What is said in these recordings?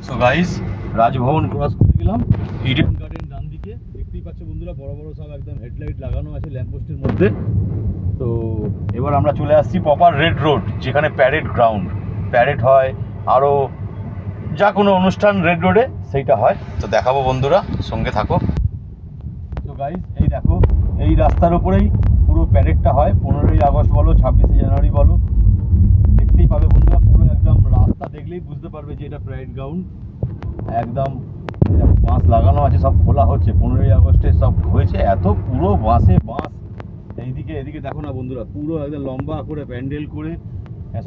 So guys, Raj Bhavan cross করে গেলাম, Eden garden ডান দিকে দেখতেই পাচ্ছ বন্ধুরা, বড় বড় সব একদম হেডলাইট লাগানো আছে ল্যাম্পপোস্টের মধ্যে। তো এবার আমরা চলে আসছি প্রপার রেড রোড, যেখানে প্যারেড গ্রাউন্ড, প্যারেড হয়, আরও যা কোনো অনুষ্ঠান রেড রোডে সেইটা হয়। তো দেখাবো বন্ধুরা, সঙ্গে থাকো। তো গাইস, এই দেখো, এই রাস্তার উপরেই পুরো প্যারেডটা হয়। 15ই আগস্ট বলো, 26শে জানুয়ারি বলো, দেখতেই পাবে বন্ধুরা। পুরো একদম রাস্তা দেখলেই বুঝতে পারবে যে এটা প্যারেড গ্রাউন্ড। একদম বাঁশ লাগানো আছে, সব খোলা হচ্ছে। 15ই আগস্টে সব হয়েছে, এত পুরো বাঁশে বাঁশ। এদিকে দেখো না বন্ধুরা, পুরো একদম লম্বা করে প্যান্ডেল করে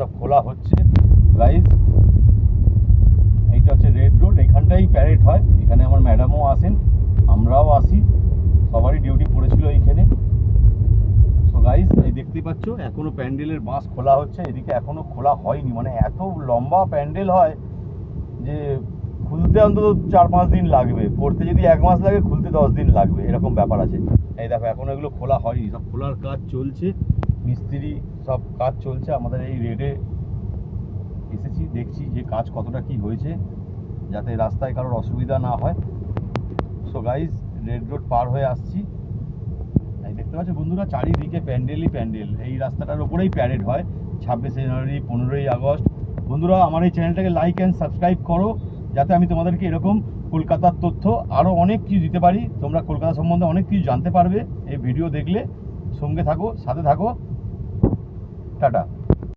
সব খোলা হচ্ছে। গাইস, এইটা হচ্ছে রেড রোড, এখানটাই প্যারেড হয়। এখানে আমার ম্যাডামও আসেন, আমরাও আসি, সবারই ডিউটি পড়েছিল এইখানে। সো গাইস, এই দেখতেই পাচ্ছ এখনো প্যান্ডেলের বাঁশ খোলা হচ্ছে। এদিকে এখনো খোলা হয়নি, মানে এত লম্বা প্যান্ডেল হয় যে খুলতে অন্তত 4-5 দিন লাগবে। করতে যদি 1 মাস লাগে, খুলতে 10 দিন লাগবে, এরকম ব্যাপার আছে। এই দেখো, এখনো এগুলো খোলা হয়নি, সব খোলার কাজ চলছে, মিস্ত্রি সব কাজ চলছে। আমাদের এই রেডে এসেছি, দেখছি যে কাজ কতটা কি হয়েছে, যাতে রাস্তায় কারোর অসুবিধা না হয়। সো গাইস, রেড রোড পার হয়ে আসছি। এই দেখতে পাচ্ছ বন্ধুরা, চারিদিকে প্যান্ডেলই প্যান্ডেল। এই রাস্তাটার উপরেই প্যারেড হয় 26শে জানুয়ারি, 15ই আগস্ট। বন্ধুরা, আমার এই চ্যানেলটাকে লাইক অ্যান্ড সাবস্ক্রাইব করো, যাতে আমি তোমাদেরকে এরকম কলকাতার তথ্য আরও অনেক কিছু দিতে পারি। তোমরা কলকাতা সম্বন্ধে অনেক কিছু জানতে পারবে এই ভিডিও দেখলে। সঙ্গে থাকো, সাথে থাকো। টাটা।